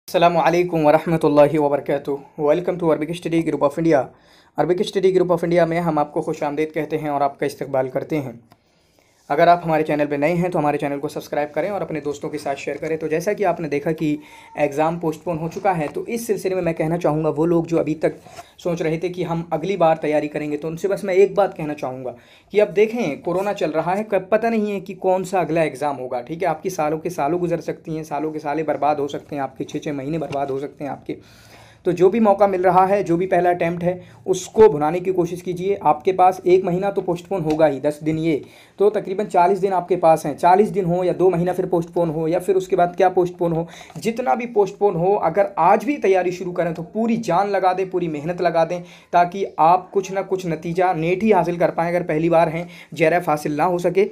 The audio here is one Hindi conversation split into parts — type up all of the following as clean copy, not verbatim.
अस्सलामुअलैकुम वरहमतुल्लाहि वबरकातुहू। Welcome to Arabic study group of India. Arabic study group of India में हम आपको खुश आमदीद कहते हैं और आपका इस्तकबाल करते हैं। अगर आप हमारे चैनल पर नए हैं तो हमारे चैनल को सब्सक्राइब करें और अपने दोस्तों के साथ शेयर करें। तो जैसा कि आपने देखा कि एग्ज़ाम पोस्टपोन हो चुका है, तो इस सिलसिले में मैं कहना चाहूँगा वो लोग जो अभी तक सोच रहे थे कि हम अगली बार तैयारी करेंगे, तो उनसे बस मैं एक बात कहना चाहूँगा कि अब देखें कोरोना चल रहा है, कब पता नहीं है कि कौन सा अगला एग्ज़ाम होगा। ठीक है, आपकी सालों के सालों गुजर सकती हैं, सालों के साले बर्बाद हो सकते हैं, आपके 6-6 महीने बर्बाद हो सकते हैं आपके। तो जो भी मौका मिल रहा है, जो भी पहला अटैम्प्ट है, उसको भुनाने की कोशिश कीजिए। आपके पास 1 महीना तो पोस्टपोन होगा ही, 10 दिन ये तो तकरीबन 40 दिन आपके पास हैं। 40 दिन हो या 2 महीना फिर पोस्टपोन हो या फिर उसके बाद क्या पोस्टपोन हो, जितना भी पोस्टपोन हो, अगर आज भी तैयारी शुरू करें तो पूरी जान लगा दें, पूरी मेहनत लगा दें, ताकि आप कुछ ना कुछ नतीजा नेट ही हासिल कर पाएँ। अगर पहली बार हैं, जेआरएफ हासिल ना हो सके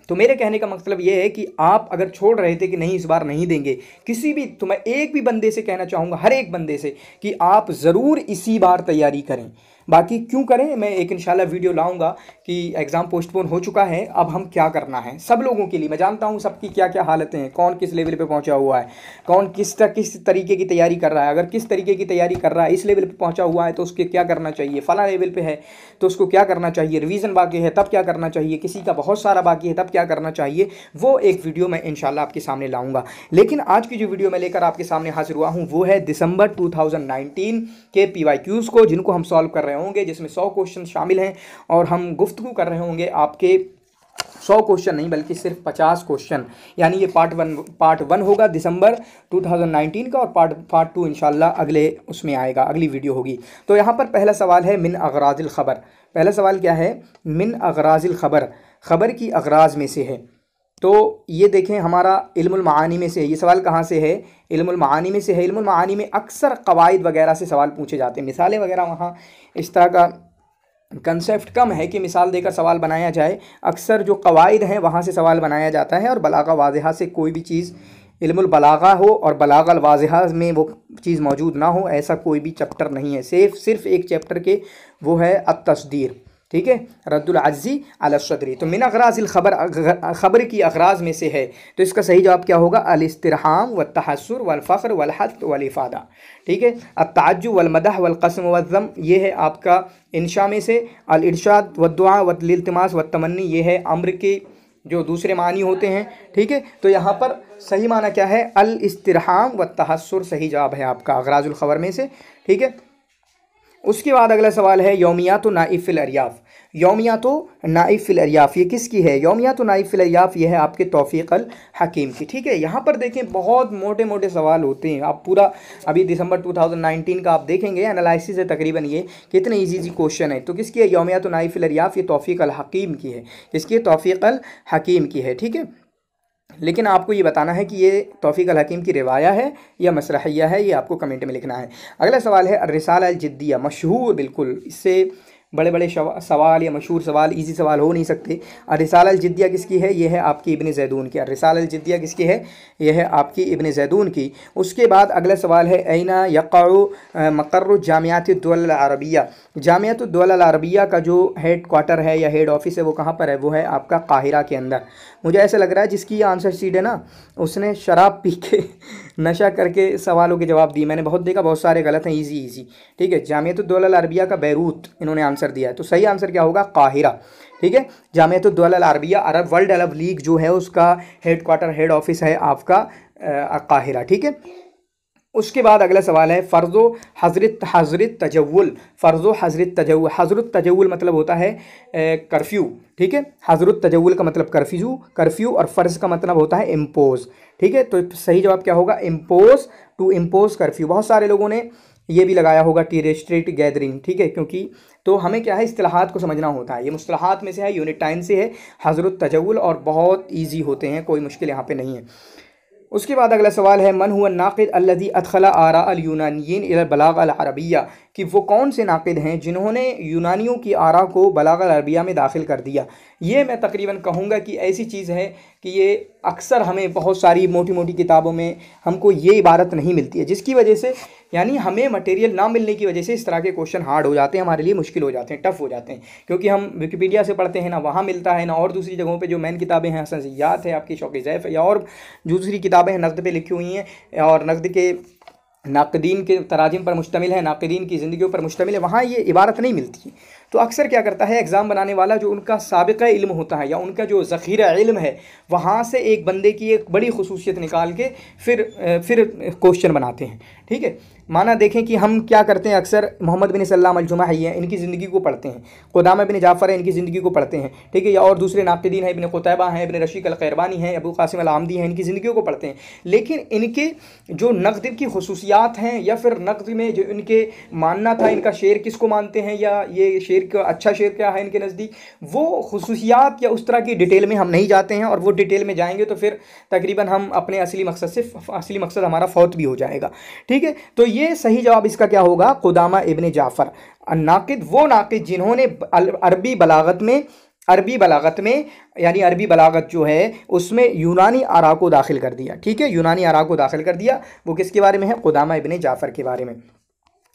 तो मेरे कहने का मतलब ये है कि आप अगर छोड़ रहे थे कि नहीं इस बार नहीं देंगे, किसी भी, तो मैं एक भी बंदे से कहना चाहूँगा, हर एक बंदे से, कि आप ज़रूर इसी बार तैयारी करें। बाकी क्यों करें, मैं एक इंशाल्लाह वीडियो लाऊंगा कि एग्ज़ाम पोस्टपोन हो चुका है, अब हम क्या करना है सब लोगों के लिए। मैं जानता हूँ सबकी क्या क्या हालतें हैं, कौन किस लेवल पे पहुँचा हुआ है, कौन किस तरीके की तैयारी कर रहा है। अगर किस तरीके की तैयारी कर रहा है, इस लेवल पे पहुँचा हुआ है, तो उसके क्या करना चाहिए, फला लेवल पे है तो उसको क्या करना चाहिए, रिवीजन बाकी है तब क्या करना चाहिए, किसी का बहुत सारा बाकी है तब क्या करना चाहिए, वो एक वीडियो मैं इंशाल्लाह आपके सामने लाऊंगा। लेकिन आज की जो वीडियो मैं लेकर आपके सामने हाजिर हुआ हूँ वो है दिसंबर 2019 के PYQs को, जिनको हम सॉल्व कर रहे होंगे, जिसमें 100 क्वेश्चन शामिल हैं और हम गुफ्तगू कर रहे होंगे आपके 100 क्वेश्चन नहीं बल्कि सिर्फ 50 क्वेश्चन। यानी ये पार्ट वन होगा दिसंबर 2019 का, और पार्ट 2 इंशाल्लाह अगले उसमें आएगा, अगली वीडियो होगी। तो यहाँ पर पहला सवाल है मिन अगराजिल ख़बर। पहला सवाल क्या है, मिन अगराजिल ख़बर, ख़बर की अगराज में से है। तो ये देखें हमारा इल्मुल मानी में से है। ये सवाल कहाँ से है, इल्मुल मानी में से है। इल्मुल मानी में अक्सर कवायद वगैरह से सवाल पूछे जाते हैं, मिसालें वगैरह वहाँ इस तरह का कंसेप्ट कम है कि मिसाल देकर सवाल बनाया जाए। अक्सर जो कवायद हैं वहाँ से सवाल बनाया जाता है, और बलागा वाज़िहा से कोई भी चीज़, इल्मुल बलागा हो और बलागल वाज़िहा में वो चीज़ मौजूद ना हो, ऐसा कोई भी चैप्टर नहीं है। सिर्फ एक चैप्टर के वो है अत-तस्दीर, ठीक है, रद्दुल अज्ज़ी अला सदरी। तो मिन अगराजिल ख़बर, ख़बर की अगराज में से है, तो इसका सही जवाब क्या होगा, अल इस्तिरहाम व तहस्सुर वल फ़ख्र वल हथ वल इफ़ादा। ठीक है, अत-ताज्जुब वल मदह वल क़स्म व ज़म, ये है आपका इंशा में से। अल इरशाद व दुआ व इल्तिमास व तमन्नी, ये है अम्र के जो दूसरे मानी होते हैं। ठीक है, तो यहाँ पर सही माना क्या है, अल इस्तिरहाम व तहस्सुर सही जवाब है आपका अगराजुल ख़बर में से। ठीक है, उसके बाद अगला सवाल है यौमियात नाइफ़ फ़िल अरियाफ़। यौमियात नाइफ़ फ़िल अरियाफ़ ये किसकी है, यौमियात नाइफ़ फ़िल अरियाफ़ ये है आपके तौफ़ीक़ अल हकीम की। ठीक है, यहाँ पर देखें बहुत मोटे मोटे सवाल होते हैं। आप पूरा अभी दिसंबर 2019 का आप देखेंगे एनालिसिस है तकरीबन, ये कितने इजी क्वेश्चन है। तो किसकी है, यौमियात नाइफ़ फ़िल अरियाफ़, ये तौफ़ीक़ अल हकीम की है। किसकी है, तौफ़ीक़ अल हकीम की है। ठीक है, लेकिन आपको ये बताना है कि ये तौफ़ीक़ अल हकीम की रिवाया है या मसरहिया है, ये आपको कमेंट में लिखना है। अगला सवाल है अर्रिसाला अल जिद्दिया, मशहूर, बिल्कुल इससे बड़े बड़े सवाल या मशहूर सवाल, इजी सवाल हो नहीं सकते। अर्रिसाला अल जिद्दिया किसकी है, ये है आपकी इब्न ज़ैदून की। अर्रिसाला अल जिद्दिया किसकी है, ये है आपकी इब्न ज़ैदून की। उसके बाद अगला सवाल है ऐना यक़अउ मक़र्रु जामियातुद दुवल अल अरबिया। जामियातुद दुवल अल अरबिया का जो हेड क्वार्टर है या हेड ऑफिस है वो कहाँ पर है, वो है आपका काहिरा के अंदर। मुझे ऐसा लग रहा है जिसकी आंसर शीट है ना, उसने शराब पी के नशा करके सवालों के जवाब दिए। मैंने बहुत देखा, बहुत सारे गलत हैं, इजी। ठीक है, जामियातुद दुवल अल अरबिया का बैरूत इन्होंने आंसर दिया है, तो सही आंसर क्या होगा, काहिरा। ठीक है, जामियातुद दुवल अल अरबिया, अरब वर्ल्ड अरब लीग जो है उसका हेड क्वार्टर, हेड ऑफिस है आपका काहिरा। ठीक है, उसके बाद अगला सवाल है फ़र्ज़ो हज़रत तजव्वुल। फ़र्ज़ो हज़रत तजव्वुल, हज़रत तजव्वुल मतलब होता है कर्फ्यू। ठीक है, हज़रत तजव्वुल का मतलब कर्फ्यू और फ़र्ज़ का मतलब होता है इम्पोज़। ठीक है, तो सही जवाब क्या होगा, इम्पोज़, टू इम्पोज़ कर्फ्यू। बहुत सारे लोगों ने ये भी लगाया होगा टेररिस्ट गैदरिंग। ठीक है, क्योंकि तो हमें क्या है, इस्तिलाहात को समझना होता है। ये मुस्तलाहात में से है, यूनिट 9 से है हज़रत तजव्वुल, और बहुत ईजी होते हैं, कोई मुश्किल यहाँ पे नहीं है। उसके बाद अगला सवाल है मन हुआ नाक़िद अल्लज़ी अदख़ला आरा अल यूनानिय्यीन इला बलाग़ा अल अरबिय्या, कि वो कौन से नाक़िद हैं जिन्होंने यूनानियों की आरा को बलाग़ा अल अरबिय्या में दाखिल कर दिया। ये मैं तकरीबन कहूँगा कि ऐसी चीज़ है कि ये अक्सर हमें बहुत सारी मोटी मोटी किताबों में हमको ये इबारत नहीं मिलती है, जिसकी वजह से यानी हमें मटेरियल ना मिलने की वजह से इस तरह के क्वेश्चन हार्ड हो जाते हैं, हमारे लिए मुश्किल हो जाते हैं, टफ हो जाते हैं। क्योंकि हम विकिपीडिया से पढ़ते हैं, ना वहाँ मिलता है, ना और दूसरी जगहों पे जो मेन किताबें हैं, हसनज़ियात है आपकी, शौक़ ज़ैफ़ है, या और दूसरी किताबें हैं नक़द पे लिखी हुई हैं, और नक़द के नाक़दीन के तराजिम पर मुश्तमिल है, नाक़दीन की ज़िंदगियों पर मुश्तमिल है, वहाँ ये इबारत नहीं मिलती। तो अक्सर क्या करता है एग्ज़ाम बनाने वाला, जो उनका साबिक़ा इल्म होता है या उनका जो ज़ख़ीरा इल्म है, वहाँ से एक बंदे की एक बड़ी खुसूसियत निकाल के फिर क्वेश्चन बनाते हैं। ठीक है, माना देखें कि हम क्या करते हैं, अक्सर मोहम्मद बिन सल्लाम अल-जुमही हैं, इनकी ज़िंदगी को पढ़ते हैं, क़ुदामा बिन जाफ़र है, इनकी ज़िंदगी को पढ़ते हैं। ठीक है, या और दूसरे नाक़दीन हैं, इब्न क़ुतैबा हैं, इब्न रशीक़ अल-क़ैरवानी हैं, अबू क़ासिम अल-आमदी हैं, इनकी ज़िंदगियों को पढ़ते हैं। लेकिन इनके जो नक़द की खुसूसियात हैं, या फिर नक़द में जो इनके मानना था, इनका शेर किसको मानते हैं, या ये शेर का अच्छा शेर क्या है इनके नज़दीक, वो खुसूसियात या उस तरह की डिटेल में हम नहीं जाते हैं। और वो डिटेल में जाएंगे तो फिर तकरीबन हम अपने असली मकसद हमारा फौत भी हो जाएगा। ठीक है, तो ये सही जवाब इसका क्या होगा, क़ुदामा इब्न जाफ़र नाक़िद, वो नाक़िद जिन्होंने अरबी बलागत में यानी अरबी बलागत जो है उसमें यूनानी आरा को दाखिल कर दिया। ठीक है, यूनानी आरा को दाखिल कर दिया। वो किसके बारे में है, क़ुदामा इब्न जाफ़र के बारे में।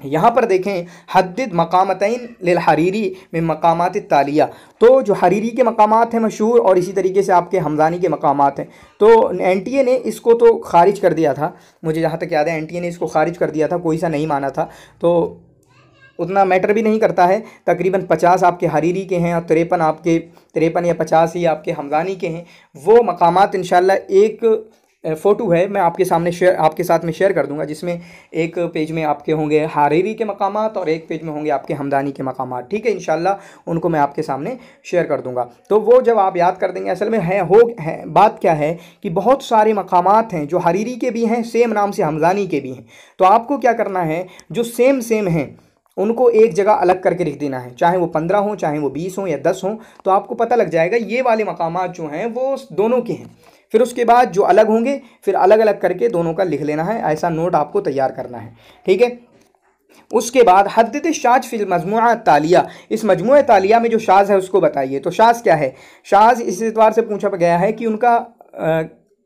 यहाँ पर देखें, हद्दिद मकामतैन लिल हरीरी में मकामात तालिया, तो जो हरीरी के मकामात हैं मशहूर, और इसी तरीके से आपके हमदानी के मकामात हैं। तो NTA ने इसको तो ख़ारिज कर दिया था, मुझे जहाँ तक याद है NTA ने इसको ख़ारिज कर दिया था, कोई सा नहीं माना था। तो उतना मैटर भी नहीं करता है, तकरीबन 50 आपके हरीरी के हैं और 53 या 50 ही आपके हमदानी के हैं। वो मकामात इंशाल्लाह एक फ़ोटो है, मैं आपके साथ में शेयर कर दूंगा, जिसमें एक पेज में आपके होंगे हरीरी के मकामात और एक पेज में होंगे आपके हमदानी के मकामात। ठीक है, इंशाल्लाह उनको मैं आपके सामने शेयर कर दूंगा। तो वो जब आप याद कर देंगे, असल में बात क्या है कि बहुत सारे मकामात हैं जो हरीरी के भी हैं, सेम नाम से हमदानी के भी हैं। तो आपको क्या करना है, जो सेम हैं उनको एक जगह अलग करके लिख देना है, चाहे वो 15 हो, चाहे वो 20 हो या 10 हो। तो आपको पता लग जाएगा ये वाले मकामात जो हैं वो दोनों के हैं। फिर उसके बाद जो अलग होंगे फिर अलग अलग करके दोनों का लिख लेना है, ऐसा नोट आपको तैयार करना है। ठीक है, उसके बाद हद्दिद शाज फिल मजमुआ तालिया, इस मजमुआ तालिया में जो शाज है उसको बताइए। तो शाज क्या है, शाज इस एतबार से पूछा गया है कि उनका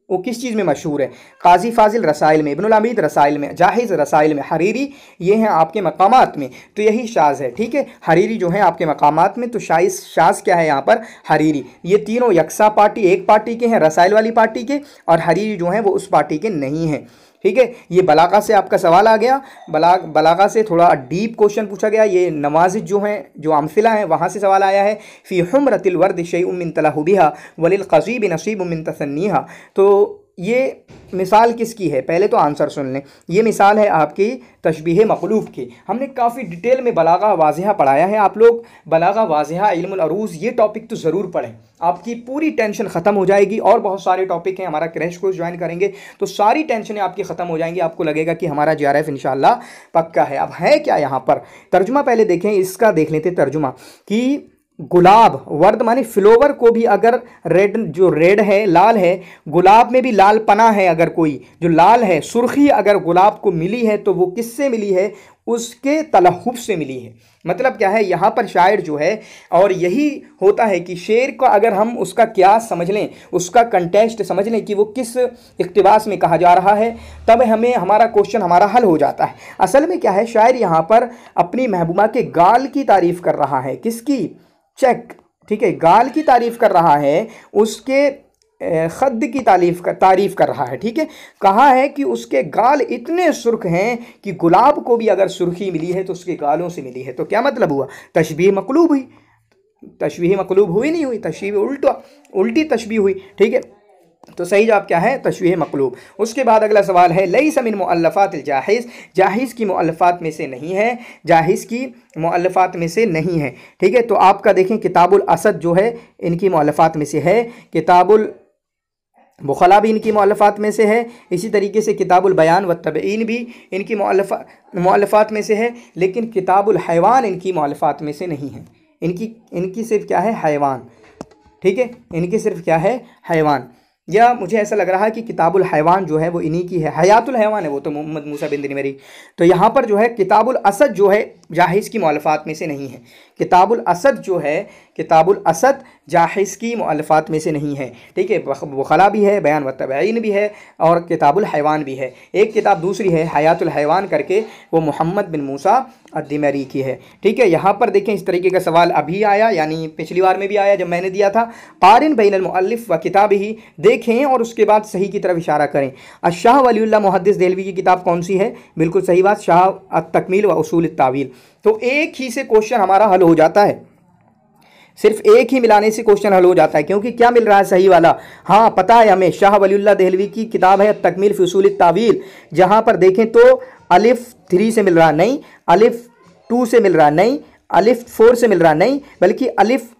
वो किस चीज़ में मशहूर है। काजी फाजिल रसाइल में, इब्नुल अमीद रसाइल में, जाहिज़ रसाइल में, हरीरी ये हैं आपके मकामात में, तो यही शाज है। ठीक है, हरीरी जो है आपके मकामात में, तो शाज क्या है यहाँ पर, हरीरी। ये तीनों यकसा पार्टी, एक पार्टी के हैं, रसाइल वाली पार्टी के, और हरीरी जो हैं वो उस पार्टी के नहीं हैं। ठीक है, ये बलागा से आपका सवाल आ गया, बलागा से थोड़ा डीप क्वेश्चन पूछा गया। ये नवाजिज जो हैं, जो अमसिला हैं, वहाँ से सवाल आया है। फ़ी हुम्रतिल वर्द शैउम मिन तलहुबिहा वलिल क़ज़ीब नसीब मिन तसन्नीहा। तो ये मिसाल किसकी है, पहले तो आंसर सुन लें। ये मिसाल है आपकी तशबीह मक़लूब की। हमने काफ़ी डिटेल में बलागा वाज़िहा पढ़ाया है। आप लोग बलागा वाज़िहा, इल्मुल अरूज़, ये टॉपिक तो ज़रूर पढ़ें, आपकी पूरी टेंशन ख़त्म हो जाएगी। और बहुत सारे टॉपिक हैं, हमारा क्रैश कोर्स ज्वाइन करेंगे तो सारी टेंशनें आपकी ख़त्म हो जाएंगी। आपको लगेगा कि हमारा JRF इंशाल्लाह पक्का है। अब है क्या यहाँ पर, तर्जुमा पहले देखें, इसका देख लेते तर्जुमा कि गुलाब, वर्द माने फ्लोवर को भी अगर रेड है, लाल है, गुलाब में भी लाल पना है, अगर कोई जो लाल है, सुर्खी अगर गुलाब को मिली है तो वो किससे मिली है, उसके तलहुब से मिली है। मतलब क्या है यहाँ पर शायर जो है, और यही होता है कि शेर का अगर हम उसका क्यास समझ लें, उसका कंटेक्स्ट समझ लें कि वो किस इक़्तिबास में कहा जा रहा है, तब हमें हमारा क्वेश्चन हमारा हल हो जाता है। असल में क्या है, शायर यहाँ पर अपनी महबूबा के गाल की तारीफ़ कर रहा है, किसकी, चेक। ठीक है, गाल की तारीफ़ कर रहा है, उसके खद्द की तारीफ़ कर रहा है। ठीक है, कहा है कि उसके गाल इतने सुर्ख हैं कि गुलाब को भी अगर सुर्खी मिली है तो उसके गालों से मिली है। तो क्या मतलब हुआ, तशबीह मक़लूब हुई, तशबीह मक़लूब हुई नहीं हुई, तशबीह उल्टी तशबीह हुई। ठीक है, तो सही जवाब क्या है, तशबीह मक़लूब। उसके बाद अगला सवाल है, लैसा मिन मुअल्लफ़ातिल जाहिज़, जाहिज़ की मुअल्लफ़ात में से नहीं है, जाहिज़ की मुअल्लफ़ात में से नहीं है। ठीक है, तो आपका देखें किताबुल असद जो है इनकी मुअल्लफ़ात में से है, किताबुल बुखला भी इनकी मुअल्लफ़ात में से है, इसी तरीके से किताबुल बयान व तबईन भी इनकी मुअल्लफ़ात में से है, लेकिन किताबुल हैवान इनकी मुअल्लफ़ात में से नहीं है। इनकी सिर्फ क्या है, हैवान। ठीक है, इनकी सिर्फ क्या है, हैवान। या मुझे ऐसा लग रहा है कि किताबुल हैवान जो है वो इन्हीं की है, हयातुल हैवान है वो तो मोहम्मद मूसा बिन दिनमरी। तो यहाँ पर जो है किताबुल असद जो है जाहिज़ की मुअल्लफ़ात में से नहीं है। किताबुल असद जो है किताबुल असद जाहिज़ की मुअल्लफ़ात में से नहीं है। ठीक है, बुखला भी है, बयान व तबयीन भी है और किताबुल हैवान भी है। एक किताब दूसरी है हयातुल हैवान करके, वो मोहम्मद बिन मूसा अद्दिमरी की है। ठीक है, यहाँ पर देखें इस तरीके का सवाल अभी आया, यानी पिछली बार में भी आया जब मैंने दिया था। क़ारिन बैनल मुअल्लिफ़ व किताबिही, देखें और उसके बाद सही की तरफ इशारा करें। अश-शाह वलीउल्लाह मुहद्दिस देहलवी की किताब कौन सी है? बिल्कुल सही बात, शाह अत-तकमील व उसूल अत-तावील। तो एक ही से क्वेश्चन हमारा हल हो जाता है, सिर्फ एक ही मिलाने से क्वेश्चन हल हो जाता है। क्योंकि क्या मिल रहा है सही वाला? हाँ पता है हमें, शाह वलीउल्लाह देहलवी की किताब है तकमील फी उसूल तावील। जहाँ पर देखें तो अलिफ 3 से मिल रहा नहीं, अलिफ 2 से मिल रहा नहीं, अलिफ 4 से मिल रहा नहीं, बल्कि अलिफ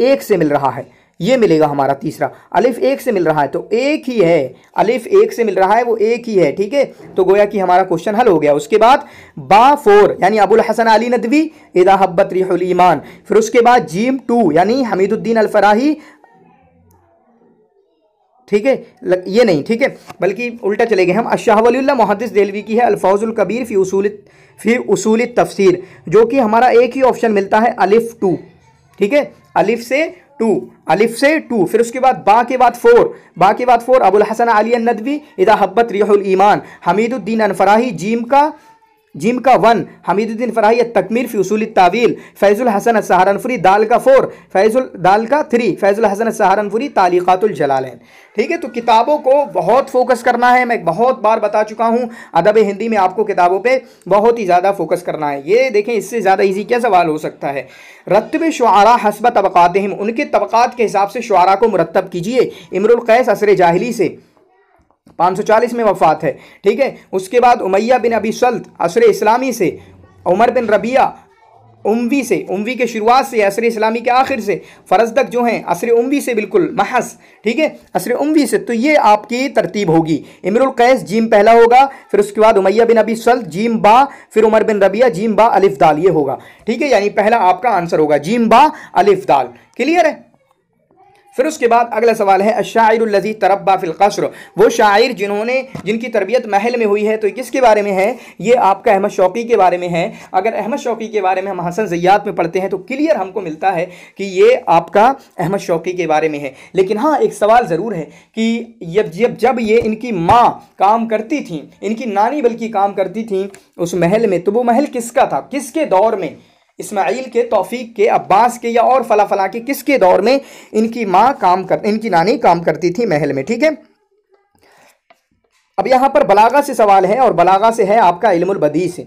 1 से मिल रहा है। ये मिलेगा हमारा तीसरा, अलिफ 1 से मिल रहा है, तो एक ही है, अलिफ 1 से मिल रहा है, वो एक ही है। ठीक है, तो गोया कि हमारा क्वेश्चन हल हो गया। उसके बाद बा 4 यानी अबुल हसन अली नदवी इदा हब्बत रिहुल ईमान, फिर उसके बाद जीम 2 यानी हमीदुद्दीन अल फराही। ठीक है, ये नहीं, ठीक है, बल्कि उल्टा चले गए हम। अश-शाह वलीउल्लाह मुहद्दिस देहलवी की है अल-फौजुल कबीर फी उसूल तफसीर, जो कि हमारा एक ही ऑप्शन मिलता है अलिफ 2। ठीक है, अलिफ से 2, फिर उसके बाद बा के बाद 4 अबुल हसन अली नदवी इदा हब्बत रिहुल ईमान, हमीदुद्दीन अनफराही जीम का 1 हमीदुद्दीन फराही तकमील फी उसूल तावील, फैजुल हसन सहारनपुरी दाल का 4, दाल का 3 फैजुल हसन सहारनपुरी तालीकातुल जलालैन। ठीक है, तो किताबों को बहुत फोकस करना है, मैं बहुत बार बता चुका हूँ, अदब हिंदी में आपको किताबों पे बहुत ही ज़्यादा फोकस करना है। ये देखें, इससे ज़्यादा इजी क्या सवाल हो सकता है? रत्ब शुआरा हस्ब तबक़ातिहिम, उनके तबक़ात के हिसाब से शुआरा को मुरत्तब कीजिए। इमरुल कैस असर जाहिली से 540 में वफ़ात है। ठीक है, उसके बाद उमैया बिन अबी सल्त असर इस्लामी से, उमर बिन रबिया उम्वी के शुरुआत से, असर इस्लामी के आखिर से, फरजदक जो हैं असर उम्वी से बिल्कुल महस। ठीक है, असर उम्वी से, तो ये आपकी तरतीब होगी। इमरुल कैस जीम पहला होगा, फिर उसके बाद उमैया बिन अबी सल्त जीम बा, फिर उमर बिन रबिया जीम बा अलिफ दाल, ये होगा। ठीक है, यानी पहला आपका आंसर होगा जीम बा अलिफ दाल। क्लियर है? फिर उसके बाद अगला सवाल है अश-शाइरुल्लज़ी तरब्बा फिल क़स्र, वो शायर जिनकी तरबियत महल में हुई है। तो किसके बारे में है? ये आपका अहमद शौकी के बारे में है। अगर अहमद शौकी के बारे में हम हसन ज़ियात में पढ़ते हैं तो क्लियर हमको मिलता है कि ये आपका अहमद शौकी के बारे में है। लेकिन हाँ, एक सवाल ज़रूर है कि जब ये इनकी माँ काम करती थी, इनकी नानी बल्कि काम करती थी उस महल में, तो वो महल किसका था? किसके दौर में? इस्माइल के, तौफीक के, अब्बास के, या और फला फला के, किसके दौर में इनकी इनकी नानी काम करती थी महल में? ठीक है, अब यहां पर बलागा से सवाल है, और बलागा से है आपका इल्मुल बदी से,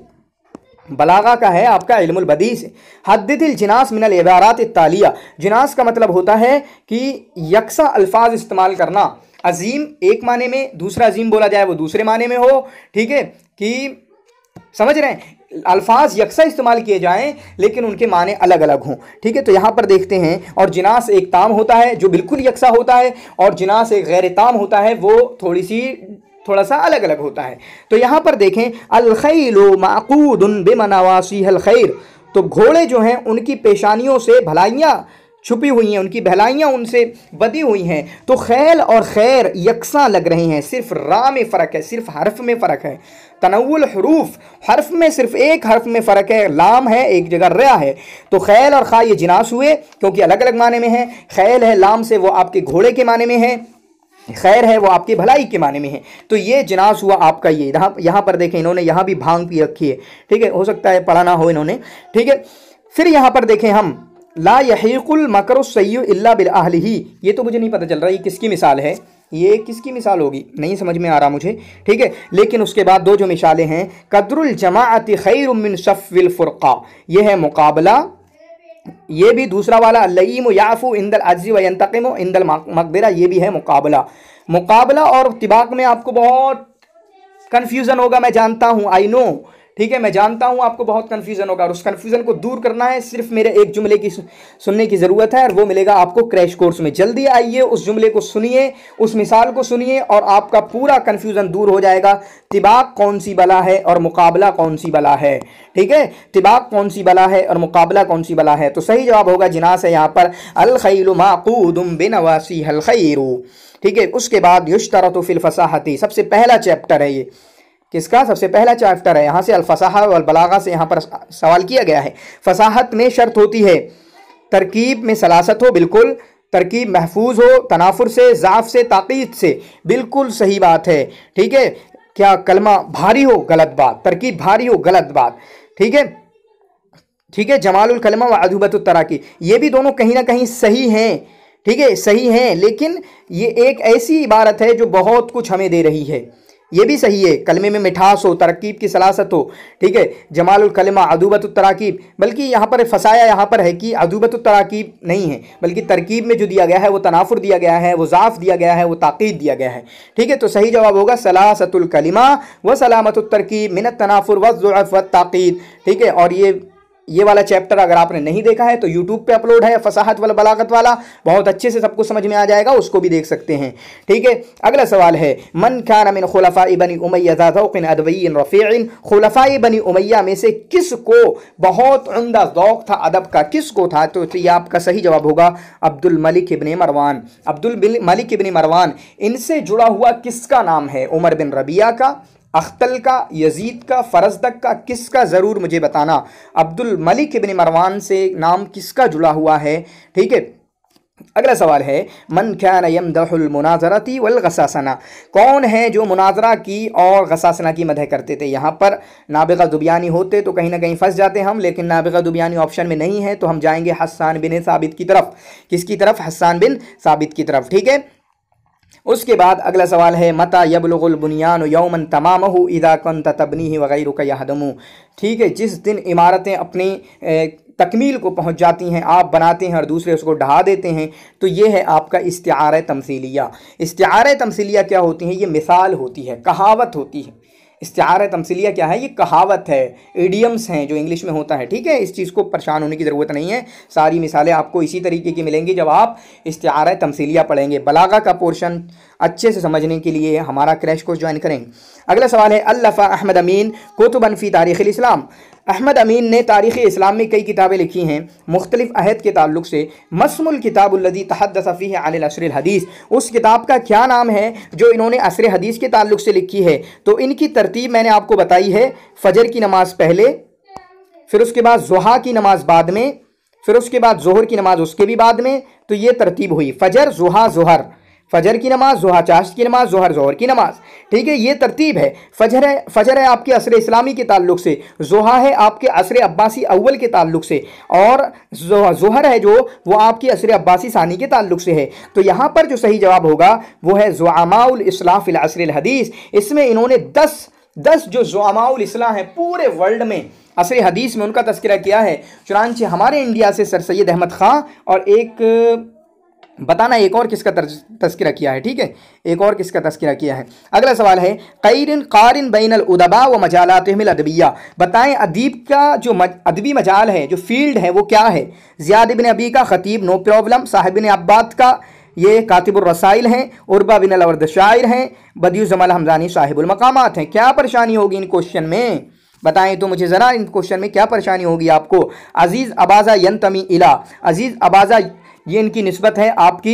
बलागा का है आपका इल्मुल बदी से। हद्दिल जिनास मिनल इबारात तालिया, जिनास का मतलब होता है कि यकसा अल्फाज इस्तेमाल करना। अजीम एक माने में, दूसरा अजीम बोला जाए वो दूसरे माने में हो। ठीक है, कि समझ रहे हैं, अल्फाज यकसा इस्तेमाल किए जाएं लेकिन उनके माने अलग अलग हों। ठीक है, तो यहाँ पर देखते हैं, और जिनास एक ताम होता है जो बिल्कुल यकसा होता है, और जिनास एक गैर ताम होता है, वो थोड़ा सा अलग अलग होता है। तो यहाँ पर देखें, अल खैलु माक़ूदुन बिमनावासिहिल खैर, तो घोड़े जो हैं उनकी पेशानियों से भलाइयाँ छुपी हुई हैं, उनकी भलाइयाँ उनसे बदी हुई हैं। तो खैल और खैर यकसा लग रहे हैं, सिर्फ रा में फ़र्क है, सिर्फ हर्फ में फ़र्क है। तनव्वुल हुरूफ, हर्फ में सिर्फ एक हर्फ में फ़र्क है, लाम है एक जगह रा है। तो खैल और खा ये जिनास हुए क्योंकि अलग अलग माने में हैं। खैल है लाम से, वो आपके घोड़े के माने में है, खैर है वो आपकी भलाई के माने में है। तो ये जिनास हुआ आपका। ये यहाँ पर देखें, इन्होंने यहाँ भी भांग पी रखी है। ठीक है, हो सकता है पढ़ा ना हो इन्होंने। ठीक है, फिर यहाँ पर देखें हम, ला यहीकुल मकरुस सय्यु इल्ला बिल अहलिही, ये तो मुझे नहीं पता चल रहा ये किसकी मिसाल है, ये किसकी मिसाल होगी, नहीं समझ में आ रहा मुझे। ठीक है, लेकिन उसके बाद दो जो मिसालें हैं, कद्रुल जमाअति खैरुम मिन सफ़्विल फुरक़ा, ये है मुकाबला। ये भी दूसरा वाला अल्लईम याफू इंदल अज्ज़ी व यंतक़िमु इंदल मक़बिरा, ये भी है मुकाबला। और तिबाक में आपको बहुत कन्फ्यूज़न होगा, मैं जानता हूँ, आई नो। ठीक है, मैं जानता हूँ आपको बहुत कन्फ्यूज़न होगा, और उस कन्फ्यूज़न को दूर करना है, सिर्फ मेरे एक जुमले की सुनने की ज़रूरत है, और वो मिलेगा आपको क्रैश कोर्स में। जल्दी आइए, उस जुमले को सुनिए, उस मिसाल को सुनिए, और आपका पूरा कन्फ्यूज़न दूर हो जाएगा। तिबाक कौन सी बला है और मुकाबला कौन सी बला है? ठीक है, तिबाक कौन सी बला है और मुकाबला कौन सी बला है? तो सही जवाब होगा जिनास है यहाँ पर, अल खैलु माक़ूदुम बिनवासिहिल खैरु। ठीक है, उसके बाद युश्तरतु फिल फसाहती, सबसे पहला चैप्टर है ये, किसका सबसे पहला चैप्टर है। यहाँ से अल फसाहा वल बलागा से यहाँ पर सवाल किया गया है। फसाहत में शर्त होती है तरकीब में सलासत हो, बिल्कुल, तरकीब महफूज हो, तनाफुर से, ज़ाफ से, ताक़ीद से, बिल्कुल सही बात है। ठीक है, क्या कलमा भारी हो, गलत बात, तरकीब भारी हो, गलत बात। ठीक है, ठीक है, जमालुल कलमा व अदूबतुत तराकी, ये भी दोनों कहीं ना कहीं सही हैं। ठीक है, सही हैं, लेकिन ये एक ऐसी इबारत है जो बहुत कुछ हमें दे रही है। ये भी सही है, कलमे में मिठास हो, तरकीब की सलासत हो। ठीक है, जमालुल कलमा अदूबतुत तराकीब, बल्कि यहाँ पर फसाया यहाँ पर है कि अदूबतुत तराकीब नहीं है, बल्कि तरकीब में जो दिया गया है वो तनाफुर दिया गया है, वो ज़ाफ़ दिया गया है, वो ताक़ीद दिया गया है। ठीक है, तो सही जवाब होगा सलासतुल कलिमा व सलामतुत तरकीब मिनत तनाफुर व ज़ुअफ़ व ताक़ीद। ठीक है, और ये वाला चैप्टर अगर आपने नहीं देखा है तो यूट्यूब पे अपलोड है, फसाहत वाला बलागत वाला, बहुत अच्छे से सबको समझ में आ जाएगा, उसको भी देख सकते हैं। ठीक है, अगला सवाल है, मन कान मिन खुलफाए बनी उमय्या ज़ौक़िन अदबी रफ़ीइन, खुलफाए बनी उमय्या में से किसको बहुत उम्दा ज़ौक़ था अदब का, किसको था? तो ये आपका सही जवाब होगा अब्दुल मलिक इब्न मरवान। अब्दुल मलिक इब्न मरवान, इनसे जुड़ा हुआ किसका नाम है? उमर बिन रबिया का, अख्तल का, यजीद का, फरजदक का, किसका? ज़रूर मुझे बताना। अब्दुल मलिक इब्न मरवान से नाम किसका जुड़ा हुआ है? ठीक है, अगला सवाल है, मन कान यमदहुल मुनाज़रती वल गसासना, कौन है जो मुनाजरा की और गसासना की मदह करते थे? यहाँ पर नाबिगा दुबियानी होते तो कहीं ना कहीं फंस जाते हम, लेकिन नाबिगा दुबियानी ऑप्शन में नहीं है, तो हम जाएंगे हस्सान बिन साबित की तरफ। किसकी तरफ? हस्सान बिन साबित की तरफ। ठीक है, उसके बाद अगला सवाल है, मता यबलुगुल बुनियान यौमन तमामहु इदा कुंत तबनीहि वगैरुका यहदमु। ठीक है, जिस दिन इमारतें अपनी तकमील को पहुंच जाती हैं, आप बनाते हैं और दूसरे उसको ढहा देते हैं, तो ये है आपका इस्तिआरा तमसीलिया। इस्तिआरा तमसीलिया क्या होती है? ये मिसाल होती है, कहावत होती है। इस्तिआरा तमसीलिया क्या है? ये कहावत है, इडियम्स हैं जो इंग्लिश में होता है। ठीक है, इस चीज़ को परेशान होने की ज़रूरत नहीं है, सारी मिसालें आपको इसी तरीके की मिलेंगी जब आप इस्तिआरा तमसीलिया पढ़ेंगे। बलागा का पोर्शन अच्छे से समझने के लिए हमारा क्रैश कोर्स ज्वाइन करें। अगला सवाल है, अल्लफ़ा अहमद अमीन कुतुबन फ़ी तारीख़िल इस्लाम, अहमद अमीन ने तारीख़ इस्लाम में कई किताबें लिखी हैं मुख्तलिफ अहद के ताल्लुक से। मस्मुल किताबुल्लज़ी तहद्दस फ़ीही अनिल अस्रिल हदीस, उस किताब का क्या नाम है जो इन्होंने अस्र हदीस के ताल्लुक से लिखी है? तो इनकी तरतीब मैंने आपको बताई है, फ़जर की नमाज पहले, फिर उसके बाद ज़ुहा की नमाज बाद में, फिर उसके बाद ज़ोहर की नमाज उसके भी बाद में। तो ये तरतीब हुई, फ़जर, ज़ुहा, ज़ोहर, फजर की नमाज, ज़ुहा चाश्त की नमाज, ज़ोहर ज़ोहर की नमाज। ठीक है, ये तरतीब है। फजर है आपके असर इस्लामी के ताल्लुक से, ज़ुहा है आपके असर अब्बासी अव्वल के ताल्लुक से, और ज़ोहर है जो वो आपकी असर अब्बासी सानी के ताल्लुक से है। तो यहाँ पर जो सही जवाब होगा वो है ज़ुआमाउल इस्लाह फ़िल असरिल हदीस। इसमें इन्होंने 10 जो ज़ुआमाउल इस्लाह हैं पूरे वर्ल्ड में असर हदीस में उनका तज़किरा किया है। चुनांचे हमारे इंडिया से सर सैयद अहमद ख़ान और एक बताना एक और किसका तज़किरा किया है। ठीक है, एक और किसका तज़किरा किया है। अगला सवाल है, क़ैरिन क़ारिन बैनल उदबा व मजालातिहिल अदबिया, बताएं अदीब का जो अदबी मजाल है, जो फील्ड है वो क्या है? ज़ियाद बिन अबी का ख़तीब, नो प्रॉब्लम। साहिब बिन अब्बाद का ये कातिबुर रसाइल हैं। उर्बा बिन अल-अवर्द शायर हैं। बदियुज़्ज़माल हमज़ानी साहिबुल मकामात हैं। क्या परेशानी होगी इन क्वेश्चन में? बताएं तो मुझे ज़रा, इन क्वेश्चन में क्या परेशानी होगी आपको? अज़ीज़ अबाज़ा यंतमी इला, अज़ीज़ अबाज़ा ये इनकी निस्बत है आपकी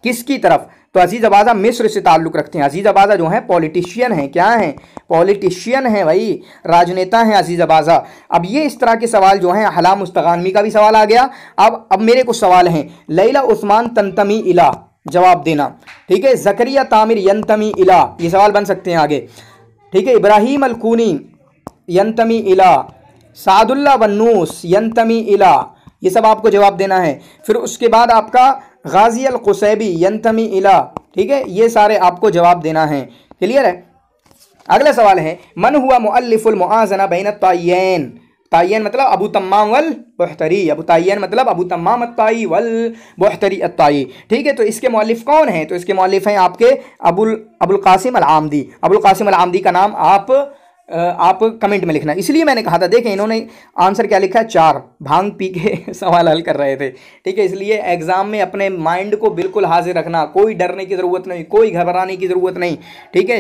किसकी तरफ? तो अजीज़ अबाज़ा मिस्र से ताल्लुक़ रखते हैं। अजीज़ अबाज़ा जो है पॉलिटिशियन हैं, क्या हैं? पॉलिटिशियन हैं भाई, राजनेता हैं अजीज़ अबाज़ा। अब ये इस तरह के सवाल जो हैं, हला मुस्तगानमी का भी सवाल आ गया। अब मेरे कुछ सवाल हैं। लैला उस्मान तंतमी इला, जवाब देना। ठीक है, ज़करिया तामिर यंतमी इला, ये सवाल बन सकते हैं आगे। ठीक है, इब्राहीम अलकूनी यंतमी इला, सादुल्ला बन्नूस यंतमी इला, ये सब आपको जवाब देना है। फिर उसके बाद आपका गाजी अल कुसैबी यंतमी इला, ठीक है, ये सारे आपको जवाब देना है। क्लियर है? अगला सवाल है, मन हुआ मुअल्लिफुल मुआज़ना बैन ताय्यन, ताय्यन मतलब अबू तम्माम वल बुहतरी, अबू ताय्यन मतलब अबू तम्माम अत्ताई वल बुहतरी अत्ताई। ठीक है, तो इसके मौलिफ कौन है? तो इसके मौलिफ हैं आपके अबुल कासिम अल आमदी। अबुल कासिम अल आमदी का नाम आप कमेंट में लिखना। इसलिए मैंने कहा था, देखें इन्होंने आंसर क्या लिखा है, 4 भांग पी के सवाल हल कर रहे थे। ठीक है, इसलिए एग्जाम में अपने माइंड को बिल्कुल हाजिर रखना, कोई डरने की ज़रूरत नहीं, कोई घबराने की ज़रूरत नहीं। ठीक है,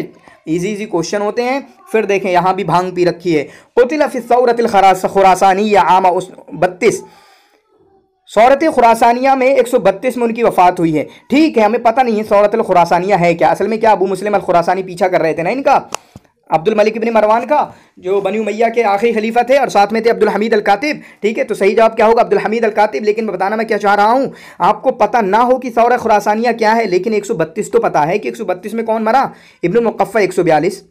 इजी क्वेश्चन होते हैं। फिर देखें यहाँ भी भांग पी रखी है। क़ुतिला फ़ी सौरतिल खुरासानिया आम 32, सौरत खुरासानिया में 132 में उनकी वफ़ात हुई है। ठीक है, हमें पता नहीं है सौरत खुरासानिया है क्या, असल में क्या अबू मुस्लिम अल खुरासानी पीछा कर रहे थे ना इनका, अब्दुल मलिक इब्न मरवान का, जो बनी उमैया के आखिरी खलीफा थे, और साथ में थे अब्दुल हमीद अल कातिब। ठीक है, तो सही जवाब क्या होगा? अब्दुल हमीद अल कातिब। लेकिन बताना मैं क्या चाह रहा हूँ, आपको पता ना हो कि सौरा खुरासानिया क्या है, लेकिन 132 तो पता है कि 132 में कौन मरा? इब्नुल मुकफ्फा 142,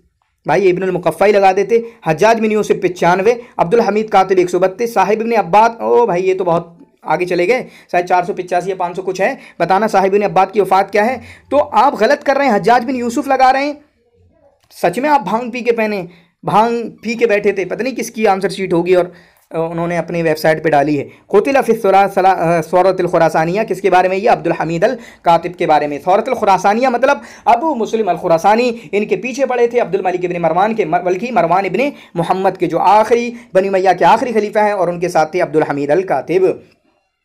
भाई इब्नुल मुकफ्फा ही लगा देते। हज्जाज बिन यूसुफ 95, अब्दुल हमीद कातिब 132, साहिब इब्न अब्बाद, ओ भाई ये तो बहुत आगे चले गए, शायद 485 या 500 कुछ है। बताना साहिब इब्न अब्बाद की वफात क्या है? तो आप गलत कर रहे हैं, हज्जाज बिन यूसुफ लगा रहे हैं। सच में आप भांग पी के बैठे थे, पता नहीं किसकी आंसर शीट होगी और उन्होंने अपनी वेबसाइट पे डाली है। क़ुतिला फ़ी सौरतुल खुरासानिया, किसके बारे में? ये अब्दुल हमीद अल कातिब के बारे में। सौरतुल खुरासानिया मतलब अबू मुस्लिम अल खुरासानी, इनके पीछे पड़े थे अब्दुल मलिक इब्न मरवान के, बल्कि मरवान इब्न मोहम्मद के, जो आखिरी बनी उमैया के आखिरी खलीफा हैं, और उनके साथ थे अब्दुल हमीद अल कातिब।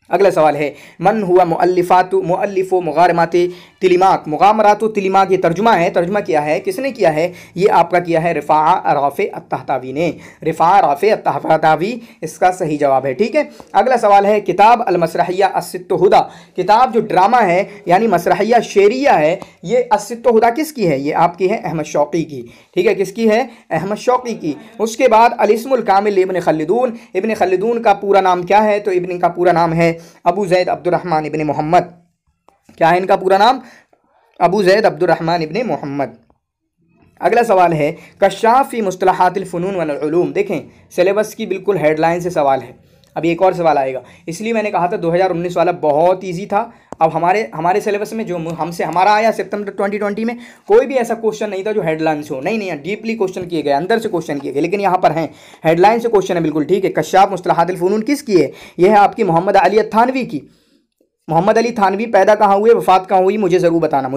अगला सवाल है, मन हुआ मुअल्लिफ़ो मुगारमात तिलिमाक। मुगामरात तिलिमाक ये तर्जुमा है, तर्जुमा किया है किसने किया है? ये आपका किया है रिफ़ा राफ़े अत्तहतावी ने। रिफ़ा राफ़े अत्तहतावी इसका सही जवाब है। ठीक है, अगला सवाल है, किताब अल मसरहिया अस्सित्तुहुदा, किताब जो ड्रामा है यानी मसरहिया शेरिया है, ये अस्सित्तुहुदा किसकी है? ये आपकी है अहमद शौक़ी की। ठीक है, किसकी है? अहमद शौक़ी की। उसके बाद अल इस्मुल कामिल इब्न खल्दून, इब्न खल्दून का पूरा नाम क्या है? तो इब्न का पूरा नाम है अबू ज़ैद अब्दुर्रहमान इब्न मोहम्मद। क्या है इनका पूरा नाम? अबू ज़ैद अब्दुर्रहमान इब्न मोहम्मद। अगला सवाल है, कश्शाफ़ी मुस्तलहातिल फ़ुनून वल उलूम। देखें सिलेबस की बिल्कुल हेडलाइन से सवाल है। अभी एक और सवाल आएगा, इसलिए मैंने कहा था 2019 वाला बहुत इजी था। अब हमारे सिलेबस में जो हमारा आया सितंबर 2020 में, कोई भी ऐसा क्वेश्चन नहीं था जो हेडलाइन से हो। नहीं, डीपली क्वेश्चन किए गए, अंदर से क्वेश्चन किए गए, लेकिन यहाँ पर हैं हेडलाइन से क्वेश्चन है बिल्कुल। ठीक है, कश्शाफ़ मुस्तलहातिल फ़ुनून किसकी है? यह है आपकी मोहम्मद अली थानवी की। मोहम्मद अली थानवी पैदा कहाँ हुए, वफात कहाँ हुई, मुझे ज़रूर बताना,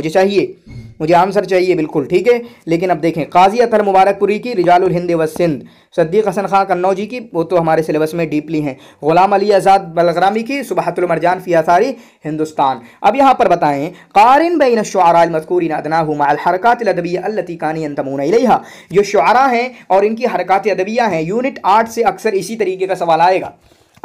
मुझे आंसर चाहिए बिल्कुल। ठीक है, लेकिन अब देखें, काजी अतर मुबारकपुरी की, रिजालुल हिंद व सिंध, सद्दीक़ हसन खां कन्नौजी की, वो तो हमारे सिलेबस में डीपली हैं। ग़ुलाम अली आज़ाद बलगरामी की, सुबहतुल मरजान फ़ी आसारी हिंदुस्तान। अब यहाँ पर बताएं, क़ारिन बैन शुअरा अल मज़कूरीन अदनाहु मअल हरकातिल अदबिय्या अल्लती कानी यंतमून इलैहा। जो शुअरा हैं और इनकी हरकात अदबिया हैं, यूनिट 8 से अक्सर इसी तरीके का सवाल आएगा,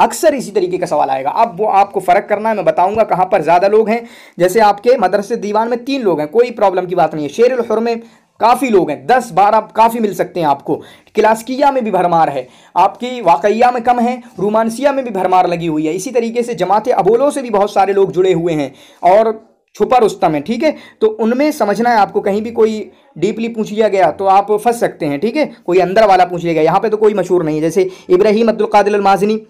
अक्सर इसी तरीके का सवाल आएगा। अब वो आपको फ़र्क करना है, मैं बताऊंगा कहाँ पर ज़्यादा लोग हैं। जैसे आपके मदरसे दीवान में 3 लोग हैं, कोई प्रॉब्लम की बात नहीं है। शेरुल हुर में काफ़ी लोग हैं, 10-12 काफ़ी मिल सकते हैं आपको। क्लासिकिया में भी भरमार है, आपकी वाकइया में कम है, रोमांसिया में भी भरमार लगी हुई है। इसी तरीके से जमात अबोलो से भी बहुत सारे लोग जुड़े हुए हैं, और छुपा रुस्तम है। ठीक है, तो उनमें समझना है आपको, कहीं भी कोई डीपली पूछ लिया गया तो आप फंस सकते हैं। ठीक है, कोई अंदर वाला पूछ लिया गया, यहाँ पे तो कोई मशहूर नहीं है। जैसे इब्राहीम अब्दुल कादिर अल माज़नी,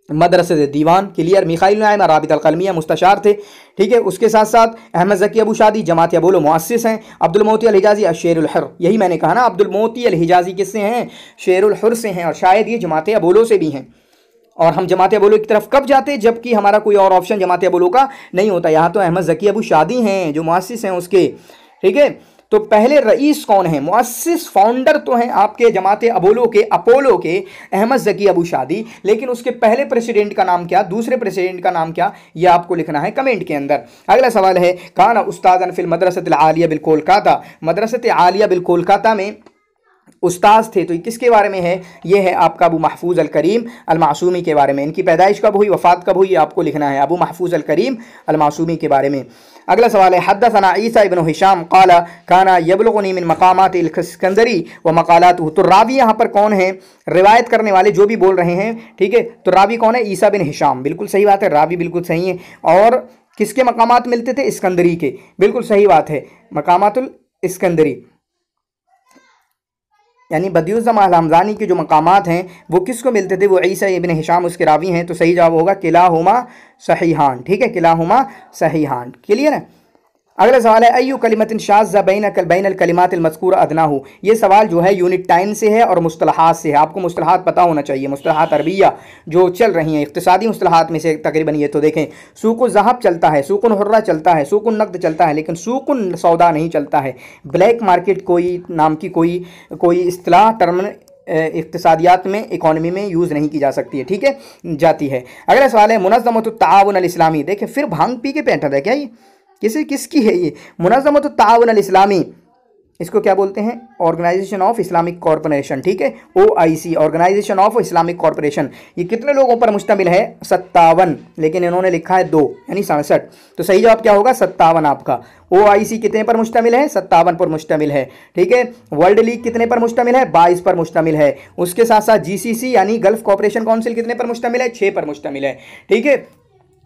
मदरसे दीवान क्लियर, मिखाइल नाइम राबित अल कलमिया मुस्तशार थे। ठीक है, उसके साथ साथ अहमद ज़की अबू शादी जमात अबोलो मुअस्सिस हैं। अब्दुल मोती अल हिजाज़ी शेरुल हुर, यही मैंने कहा ना, अब्दुल मोती अल हिजाज़ी किससे हैं? शेरुल हुर से हैं, और शायद ये जमात अबोलो से भी हैं। और हम जमात अबोलो की तरफ कब जाते हैं? जबकि हमारा कोई और ऑप्शन जमात अबोलो का नहीं होता। यहाँ तो अहमद ज़की अबू शादी हैं जो मुअस्सिस हैं उसके। ठीक है, तो पहले रईस कौन है? मुअस्सिस फाउंडर तो हैं आपके जमात अबोलो के, अपोलो के, अहमद ज़की अबू शादी, लेकिन उसके पहले प्रेसिडेंट का नाम क्या, दूसरे प्रेसिडेंट का नाम क्या, यह आपको लिखना है कमेंट के अंदर। अगला सवाल है, काना उस्तादन फिल मदरसत आलिया बिल कोलकाता। मदरसत आलिया बिल कोलकाता में उस्ताद थे, तो ये किसके बारे में है? ये है आपका अबू महफूज अल करीम अल मासूमी के बारे में। इनकी पैदाइश कब हुई, वफ़ात कब हुई, आपको लिखना है अबू महफूज अल करीम अल मासूमी के बारे में। अगला सवाल है, हद्दसना ईसा इब्न हिशाम क़ाला काना यबलुगनी मिन मक़ामात अल इस्कंदरी व मक़ालातुहु। तो रावी यहाँ पर कौन है? रिवायत करने वाले जो भी बोल रहे हैं। ठीक है, तो रावी कौन है? ईसा बिन हिशाम, बिल्कुल सही बात है, रावी बिल्कुल सही है। और किसके मक़ामात मिलते थे? इस्कंदरी के, बिल्कुल सही बात है, मक़ामातुल इस्कंदरी, यानी बदियुज़्ज़मान हमज़ानी के जो मकामात हैं वो किसको मिलते थे? वो ईसा इब्न हिशाम उसके रावी हैं। तो सही जवाब होगा किलाहुमा सहीहान। ठीक है, किलाहुमा सहीहान, क्लियर है। अगला सवाल है, अय्यु कलिमतिन शाज़्ज़ा बैनल कलिमातिल मज़कूरा अदनाहु। ये सवाल जो है यूनिट 10 से है और मुस्तलहात से है। आपको मुस्तलहात पता होना चाहिए, मुस्तलहात अरबिया जो चल रही हैं, इक़्तिसादी मुस्तलहात में से तकरीबन ये तो देखें, सूक़ुल ज़हब चलता है, सूक़ुल हुर्रा चलता है, सूक़ुल नक़द चलता है, लेकिन सूक़ुल सौदा नहीं चलता है। ब्लैक मार्केट कोई नाम की कोई इस्तिलाह टर्म इक़्तिसादियात में, इकॉनमी में यूज़ नहीं की जा सकती है। ठीक है, जाती है। अगला सवाल है, मुनज़्ज़मतुत ताआवुन अल इस्लामी। देखें फिर भांग पी के पैंठा था क्या? ये किसकी है? ये मुनज़्ज़मतुत ताआवुन अल इस्लामी, इसको क्या बोलते हैं? ऑर्गेनाइजेशन ऑफ इस्लामिक कॉरपोरेशन, ठीक है, OIC, organisation of Islamic corporation. ये कितने लोगों पर मुश्तमिल है? 57, लेकिन इन्होंने लिखा है 2 यानी 67। तो सही जवाब क्या होगा? 57 आपका। OIC कितने पर मुश्तमिल है? 57 पर मुश्तमिल है, ठीक है। वर्ल्ड लीग कितने पर मुश्तमिल है? 22 पर मुश्तमिल है। उसके साथ साथ GCC यानी गल्फ कॉपरेशन काउंसिल कितने पर मुश्तमिल है? 6 पर मुश्तमिल है, ठीक है।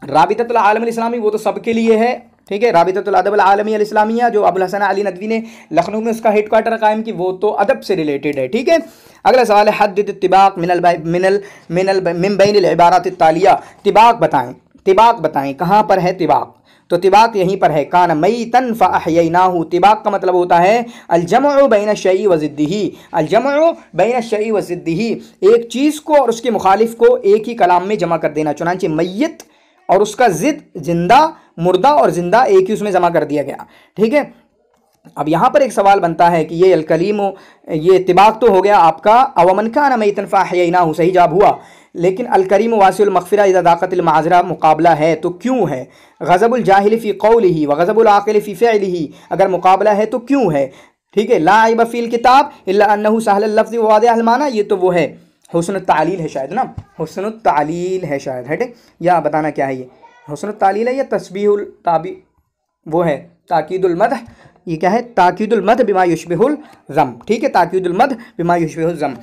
राबिततुल आलम अल इस्लामी वो तो सबके लिए है, ठीक है। राबिततुल अदब अल आलमी अल इस्लामिया जो अबुल हसन अली नदवी ने लखनऊ में उसका हेडक्वार्टर कायम की, वो तो अदब से रिलेटेड है, ठीक है। अगला सवाल है हद्द इत्तिबाक मिन बैनिल इबारात तालिया। तिबाक बताएं, तिबाक बताएं कहाँ पर है तिबाक? तो तिबाक यहीं पर है, कान मैतन फ़अहयैनाहु। तिबाक का मतलब होता है अल-जम्उ बैन शयई व ज़िद्दिही, अल-जम्उ बैन शयई व ज़िद्दिही, एक चीज़ को और उसके मुखालिफ को एक ही कलाम में जमा कर देना। चुनांचे मैयत और उसका जिद जिंदा, मुर्दा और जिंदा एक ही उसमें जमा कर दिया गया, ठीक है। अब यहाँ पर एक सवाल बनता है कि ये अलकलीम, ये तिबाक तो हो गया आपका अवमन कान मैतन फ़अहयैनाहु, सही जवाब हुआ। लेकिन अलकरीम वासिउल मग़फ़िरा इज़ा दाक़तिल माज़रा मुकाबला है तो क्यों है? ग़ज़बुल जाहिल फ़ी क़ौलिही व ग़ज़बुल आक़िल फ़ी फ़िअलिही, अगर मुकाबला है तो क्यों है, ठीक है। ला ऐब फ़ील किताब इल्ला अन्नहु सहलल लफ़्ज़ व वाज़िअल माना, ये तो वो है हुस्नुत तालील है शायद ना, हुस्नुत तालील है शायद, है, या बताना क्या है ये? हुस्नुत तालील है या तस्बीहुल ताबी, वो है ताकीदुल मदह, ये क्या है? ताकीदुल मदह बिमा युशबिहुल ज़म, ठीक है, ताकीदुल मदह बिमा युशबिहुल ज़म।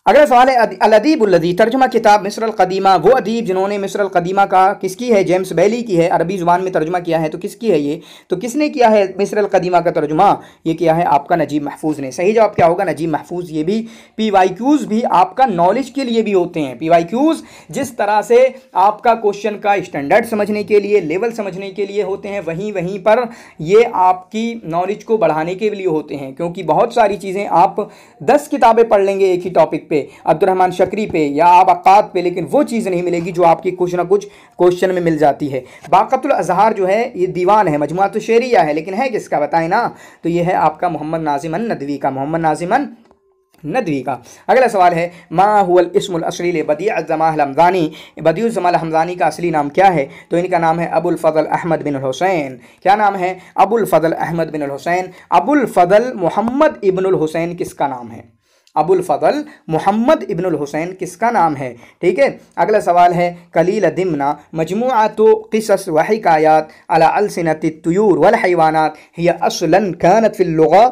अगला सवाल है अल-अदीबुल्लज़ी तर्जुमा किताब मिस्र अल-क़दीमा, वो अदीब जिन्होंने मिस्र अल-क़दीमा का किसकी है? जेम्स बैली की है, अरबी ज़ुबान में तर्जुमा किया है, तो किसकी है ये? तो किसने किया है मिस्र अल-क़दीमा का तर्जुमा? ये किया है आपका नजीब महफूज ने। सही जवाब क्या होगा? नजीब महफूज। ये भी PYQs भी आपका नॉलेज के लिए भी होते हैं। PYQs जिस तरह से आपका क्वेश्चन का स्टैंडर्ड समझने के लिए, लेवल समझने के लिए होते हैं, वहीं पर ये आपकी नॉलेज को बढ़ाने के लिए होते हैं, क्योंकि बहुत सारी चीज़ें आप 10 किताबें पढ़ लेंगे एक ही टॉपिक अब्दुर्रहमान शकरी पे या आबाकात पे, लेकिन वो चीज़ नहीं मिलेगी जो आपकी कुछ ना कुछ क्वेश्चन में मिल जाती है। बाक़तुल अज़हार जो है ये दीवान है, मजमुआतुश शेरिया है, लेकिन है किसका बताएं ना? तो ये है आपका मोहम्मद नाज़िम अन-नदवी का, मोहम्मद नाज़िम अन-नदवी का। अगला सवाल है मा हुवल इस्मुल असली ले बदीउज़ ज़माल हमज़ानी, बदीउज़ ज़माल हमज़ानी का असली नाम क्या है? तो इनका नाम है अबुल फ़ज़ल अहमद बिन हुसैन। क्या नाम है? अबुल फ़ज़ल अहमद बिन हुसैन। अबुल फ़ज़ल मोहम्मद इब्नुल हुसैन किसका नाम है? अबुल फ़ज़ल मोहम्मद इब्नुल हुसैन किसका नाम है, ठीक है। अगला सवाल है कलील दिमना मजमुअतु क़िसस व हिकायात अला अलसिनतित तुयूर वल हैवानात हिय असलन कानत फ़िल लुग़ा।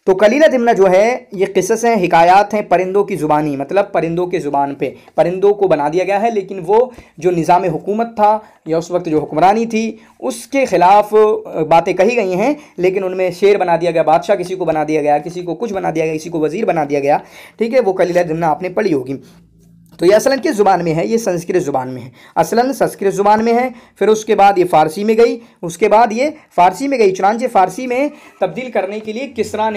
तो कलीला दिमना जो है ये क़िसस हैं, हिकायात हैं, परिंदों की ज़ुबानी, मतलब परिंदों के ज़ुबान पे परिंदों को बना दिया गया है, लेकिन वो जो निज़ाम हुकूमत था या उस वक्त जो हुक्मरानी थी उसके ख़िलाफ़ बातें कही गई हैं, लेकिन उनमें शेर बना दिया गया, बादशाह किसी को बना दिया गया, किसी को कुछ बना दिया गया, किसी को वज़ीर बना दिया गया, ठीक है। वो कलीला दिमना आपने पढ़ी होगी। तो ये असलन किस ज़ुबान में है? ये संस्कृत ज़ुबान में है, असलन संस्कृत ज़ुबान में है। फिर उसके बाद ये फ़ारसी में गई, उसके बाद ये फ़ारसी में गई। चुनांचे फ़ारसी में तब्दील करने के लिए किसरा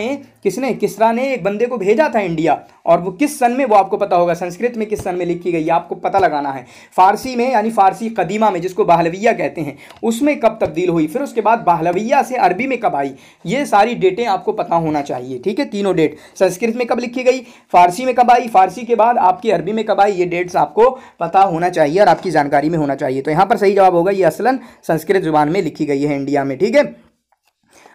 ने एक बंदे को भेजा था इंडिया, और वो किस सन में, वो आपको पता होगा। संस्कृत में किस सन में लिखी गई आपको पता लगाना है। फ़ारसी में यानी फ़ारसी कदीमा में, जिसको बाहलविया कहते हैं, उसमें कब तब्दील हुई, फिर उसके बाद बाहलविया से अरबी में कब आई, ये सारी डेटें आपको पता होना चाहिए, ठीक है। तीनों डेट, संस्कृत में कब लिखी गई, फ़ारसी में कब आई, फ़ारसी के बाद आपकी अरबी में कब आई, ये डेट्स आपको पता होना चाहिए और आपकी जानकारी में होना चाहिए। तो यहाँ पर सही जवाब होगा ये असलन संस्कृत ज़ुबान में लिखी गई है इंडिया में, ठीक है।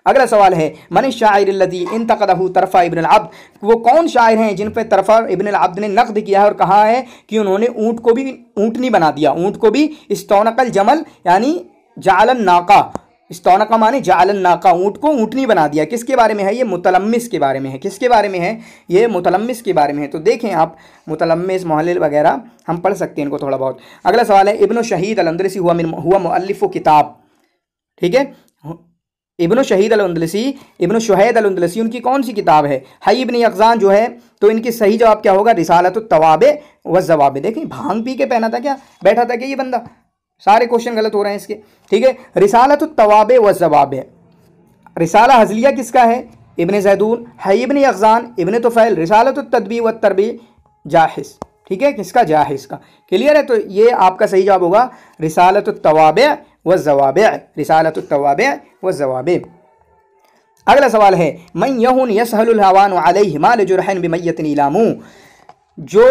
अगला सवाल है मन शायर लदी इंतक़दहु तरफ़ा इब्न अल-अब्द, वो कौन शायर हैं जिन पर तरफ़ा इब्न अल-अब्द ने नक़द किया है और कहा है कि उन्होंने ऊँट को भी ऊँटनी बना दिया, ऊँट को भी इस्तौनक़ल जमल यानी जालन नाका, इस्तौनका माने जालन नाका, ऊँट को ऊँटनी बना दिया। किसके बारे में है ये? मुतलम्मिस के बारे में है। किसके बारे में है ये? मुतलम्मिस के बारे में है। तो देखें आप मुतलम्मिस मुहल्लिल वगैरह हम पढ़ सकते हैं इनको थोड़ा बहुत। अगला सवाल है इब्न शहीद अल-अंदलसी हुआ मुअल्लिफ़ु किताब, ठीक है। इब्न शहीद अल-अंदलसी, इब्न शुहैद अल-अंदलसी उनकी कौन सी किताब है? हई इब्न यक़ज़ान जो है, तो इनकी सही जवाब क्या होगा? रिसालतुत तवाबे व ज़वाबे। देखें भांग पी के पहना था क्या, बैठा था क्या ये बंदा? सारे क्वेश्चन गलत हो रहे हैं इसके, ठीक है। रिसालतुत तवाबे व ज़वाबे, रिसाला हज़लिया किसका है? इब्न ज़ैदून। हई इब्न यक़ज़ान, इब्न तुफ़ैल। रिसालतुत तदबी व तरबी जाहिज़, ठीक है, किसका? जाहिज़ का। क्लियर है? तो ये आपका सही जवाब होगा रिसालतुत तवाबे व ज़वाबे, रिसालतुत तवाबे व ज़वाबे। अगला सवाल है मन यहुन यसहलुल हवान अलैहि मा लिजुरहन बिमय्यतिन इलामू, जो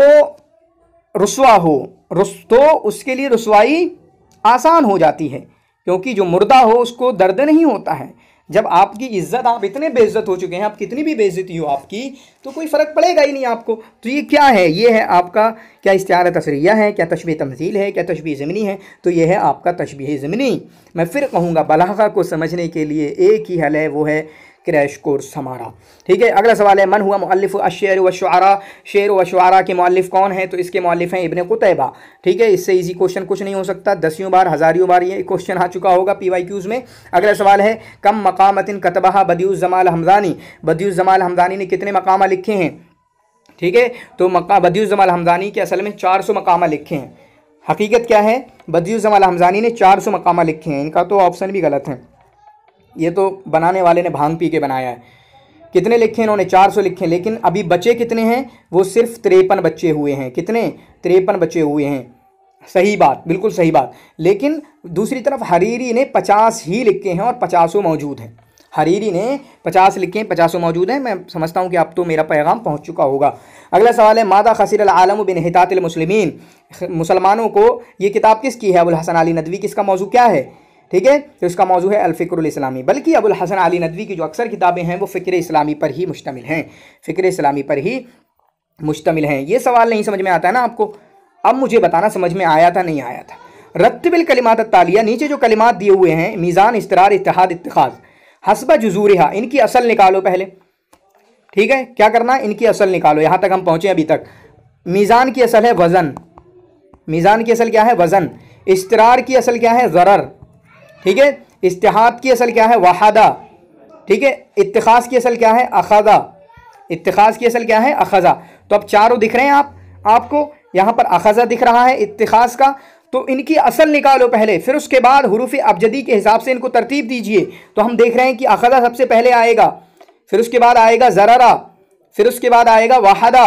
रुस्वा हो, तो उसके लिए रुस्वाई आसान हो जाती है, क्योंकि जो मुर्दा हो उसको दर्द नहीं होता है, जब आपकी इज्जत, आप इतने बेइज्जत हो चुके हैं, आप कितनी भी बेइज्जती हो आपकी, तो कोई फ़र्क पड़ेगा ही नहीं आपको। तो ये क्या है? ये है आपका क्या इस्तिआरा तसरिया है, क्या तशबीह तमसील है, क्या तशबीह ज़िमनी है? तो ये है आपका तशबीह ज़िमनी। मैं फिर कहूँगा, बलागा को समझने के लिए एक ही हल है, वो है क्रैश कोर्स हमारा। ठीक है, अगला सवाल है, मन हुआ मुअल्लिफ़ अश्शेर व शुआरा, शेर व शुआरा के मुअल्लिफ़ कौन है? तो इसके मुअल्लिफ़ हैं इब्न कुतैबा। ठीक है, इससे इजी क्वेश्चन कुछ नहीं हो सकता, 10वीं बार 1000वीं बार ये क्वेश्चन आ चुका होगा PYQs में। अगला सवाल है, कम मकामतिन कतबहा बदियुज़्ज़माल हमदानी, बदियुज़्ज़माल हमदानी ने कितने मकामा लिखे हैं? ठीक है, तो बदियुज़्ज़माल हमदानी के असल में 400 मकामा लिखे हैं। हकीकत क्या है? बदियुज़्ज़माल हमदानी ने 400 मकामा लिखे हैं। इनका तो ऑप्शन भी गलत है, ये तो बनाने वाले ने भांग पी के बनाया है। कितने लिखे इन्होंने? 400 लिखे, लेकिन अभी बचे कितने हैं? वो सिर्फ 53 बचे हुए हैं। कितने? 53 बचे हुए हैं। सही बात, बिल्कुल सही बात। लेकिन दूसरी तरफ हरीरी ने 50 ही लिखे हैं और 50 मौजूद हैं। हरीरी ने 50 लिखे हैं, 50 मौजूद हैं। मैं समझता हूँ कि अब तो मेरा पैगाम पहुँच चुका होगा। अगला सवाल है, मादा खसीर अल आलम बिनहितातिल मुस्लिमीन, मुसलमानों को ये किताब किसकी है? अबुल हसन अली नदवी। किसका मौजू क्या है? ठीक है, तो इसका मौजू है अल-फ़िक्रुल इस्लामी। बल्कि अबुल हसन अली नदवी की जो अक्सर किताबें हैं वो फ़िक्र इस्लामी पर ही मुश्तमिल हैं, फ़िक्र इस्लामी पर ही मुश्तमिल हैं। ये सवाल नहीं समझ में आता है ना आपको? अब मुझे बताना समझ में आया था नहीं आया था। रत्तिबिल कलिमात तालिया, नीचे जो कलिमात दिए हुए हैं, मीज़ान, इस्तरार, इत्तिहाद, इत्तिखाज़, हस्ब जुज़ूरिहा, इनकी असल निकालो पहले। ठीक है, क्या करना? इनकी असल निकालो। यहाँ तक हम पहुँचे अभी तक। मीज़ान की असल है वज़न, मीज़ान की असल क्या है? वज़न। इस्तरार की असल क्या है? ज़रर। ठीक है, इत्तिहाद की असल क्या है? वहादा। ठीक है, इत्तिखाज़ की असल क्या है? अखज़ा। इत्तिखाज़ की असल क्या है? अखज़ा। तो अब चारों दिख रहे हैं आपको यहाँ पर अखज़ा दिख रहा है इत्तिखाज़ का। तो इनकी असल निकालो पहले, फिर उसके बाद हुरूफ़ अबजदी के हिसाब से इनको तरतीब दीजिए। तो हम देख रहे हैं कि अखज़ा सबसे पहले आएगा, फिर उसके बाद आएगा ज़ररा, फिर उसके बाद आएगा वहादा,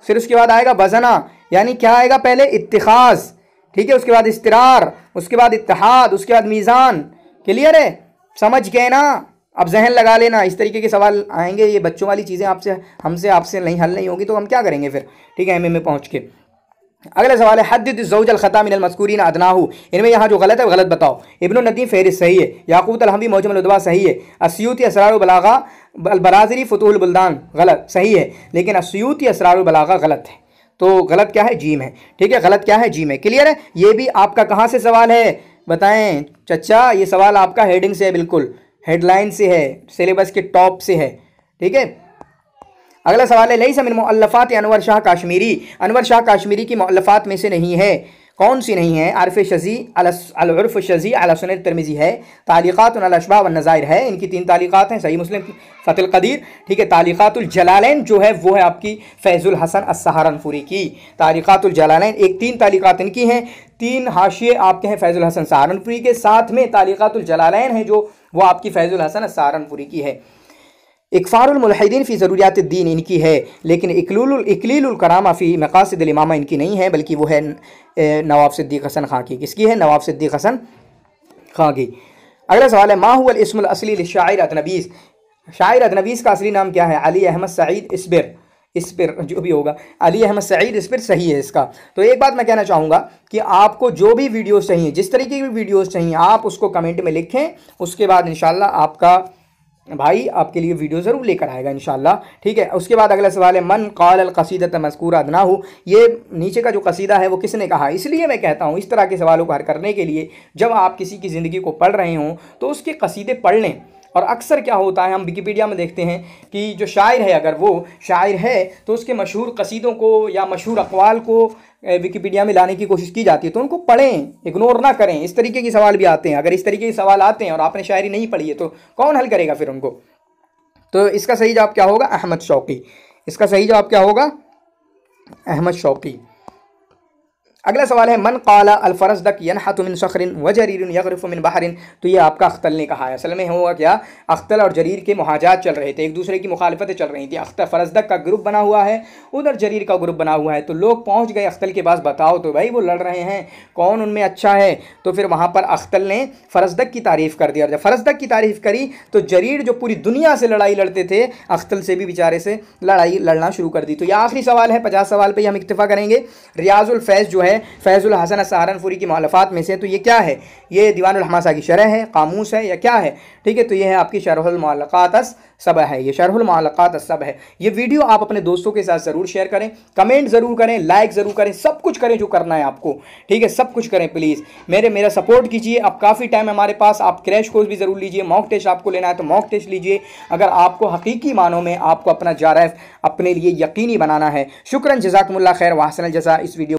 फिर उसके बाद आएगा वज़ना। यानी क्या आएगा? पहले इत्तिखाज़, ठीक है, उसके बाद इस्तरार, उसके बाद इत्तिहाद, उसके बाद मीज़ान। क्लियर है? समझ गए ना? अब जहन लगा लेना, इस तरीके के सवाल आएंगे। ये बच्चों वाली चीज़ें आपसे हमसे आपसे नहीं हल नहीं होगी तो हम क्या करेंगे फिर? ठीक है, एमए में पहुँच के। अगला सवाल है, हद्दिद ज़ौज अल ख़ता मिनल मज़कूरीन अदनाहु, इनमें यहाँ जो गलत है गलत बताओ। इब्न नदीम फ़हरिस्त सही है, याक़ूत अल हम्वी मौजम अल उदवा सही है, अस्यूती असरारुल बलागा अल बराज़री फुतूहुल बुल्दान गलत सही है, लेकिन अस्यूती असरारुल बलागा गलत है। तो गलत क्या है? जीम है। ठीक है, गलत क्या है? जीम है। क्लियर है? ये भी आपका कहाँ से सवाल है बताएं चचा? ये सवाल आपका हेडिंग से है, बिल्कुल हेडलाइन से है, सिलेबस के टॉप से है। ठीक है, अगला सवाल है, लैसा मिन मुअल्लफ़ात अनवर शाह काश्मीरी, अनवर शाह काश्मीरी की मुअल्लफ़ात में से नहीं है। कौन सी नहीं है? आरफ़ शज़ी अल-उर्फ़ शज़ी अला सुनन तिरमिज़ी है, तालिक़ात अल अशबाह व नज़ाइर है, इनकी 3 तालिक़ात हैं, सही मुस्लिम, फ़तुल क़दीर। ठीक है, तालिक़ातुल जलालैन जो है वो है आपकी फ़ैज़ुल हसन अस-सहारनपुरी की। तालिक़ातुल जलालैन एक 3 तालिक़ात इनकी हैं, 3 हाशिए आपके हैं फ़ैज़ुल हसन सहारनपुरी के, साथ में तालिक़ातुल जलालैन है जो वो आपकी फ़ैज़ुल हसन अस-सहारनपुरी की है। इकफ़ारुल मुल्हिदीन फ़ी ज़रूरियात दीन इनकी है, लेकिन इकलीलुल करामा फ़ी मक़ासिदिल इमामा इनकी नहीं है, बल्कि वो है नवाब सिद्दीक़ हसन खां की। किसकी है? नवाब सिद्दीक़ हसन खां की। अगला सवाल है, मा हुवल इस्मुल असली लिशाइर अदनबीस, शायर अदनबीस का असली नाम क्या है? अली अहमद सईद इस्बिर, इस्बिर जो भी होगा, अली अहमद सईद इस्बिर सही है इसका। तो एक बात मैं कहना चाहूँगा कि आपको जो भी वीडियोज़ चाहिए, जिस तरीके की वीडियोज़ चाहिए, आप उसको कमेंट में लिखें, उसके बाद इंशाल्लाह आपका भाई आपके लिए वीडियो ज़रूर लेकर आएगा इंशाल्लाह। ठीक है, उसके बाद अगला सवाल है, मन क़ाल अल क़सीदत मज़कूरा अदनाहु, ये नीचे का जो कसीदा है वो किसने कहा? इसलिए मैं कहता हूँ इस तरह के सवालों को हल करने के लिए जब आप किसी की ज़िंदगी को पढ़ रहे हों तो उसके कसीदे पढ़ लें। और अक्सर क्या होता है, हम विकिपीडिया में देखते हैं कि जो शायर है, अगर वो शायर है तो उसके मशहूर कसीदों को या मशहूर अक़वाल को विकिपीडिया में लाने की कोशिश की जाती है, तो उनको पढ़ें, इग्नोर ना करें। इस तरीके के सवाल भी आते हैं, अगर इस तरीके के सवाल आते हैं और आपने शायरी नहीं पढ़ी है तो कौन हल करेगा फिर उनको? तो इसका सही जवाब क्या होगा? अहमद शौकी। इसका सही जवाब क्या होगा? अहमद शौकी। अगला सवाल है, मन क़ाला अल-फ़रज़दक यनहतु मिन सख़रिन व जरीरुन यग़रिफ़ु मिन बहरिन, तो ये आपका अख्तल ने कहा है। असल में हुआ क्या, अख्तल और जरीर के मुहाजात चल रहे थे, एक दूसरे की मुखालिफतें चल रही थी। अख्तल फ़रज़दक का ग्रुप बना हुआ है, उधर जरीर का ग्रुप बना हुआ है, तो लोग पहुँच गए अख्तल के पास, बताओ तो भाई वो लड़ रहे हैं, कौन उनमें अच्छा है? तो फिर वहाँ पर अख्तल ने फ़रज़दक की तारीफ़ कर दी, और जब फ़रज़दक की तारीफ़ करी तो जरीर जो पूरी दुनिया से लड़ाई लड़ते थे, अख्तल से भी बेचारे से लड़ना शुरू कर दी। तो यह आखिरी सवाल है, 50 सवाल पर ही हम इक्तफ़ा करेंगे। रियाज़ुल फ़ैज़ जो है है फैज़ुल हसन सहारनपुरी की मुअल्लफ़ात में से। तो ये क्या है, ये दीवानुल हमासा की शरह है, कामूस है या क्या है, ठीक है। तो ये है आपकी शरहुल मुअल्लक़ात सब है, ये शरहुल मुअल्लक़ात सब है। ये वीडियो आप अपने दोस्तों के साथ ज़रूर शेयर करें, कमेंट ज़रूर करें, लाइक ज़रूर करें, सब कुछ करें जो करना है आपको, ठीक है, सब कुछ करें प्लीज़। मेरा सपोर्ट कीजिए। अब काफ़ी टाइम हमारे पास, आप क्रैश कोर्स भी ज़रूर लीजिए, मॉक टेस्ट आपको लेना है तो मॉक टेस्ट लीजिए, अगर आपको हकीकी मानों में आपको अपना JRF अपने लिए यकीनी बनाना है। शुक्रन, जज़ाकुमुल्लाह खैर व अहसनल जज़ा। इस वीडियो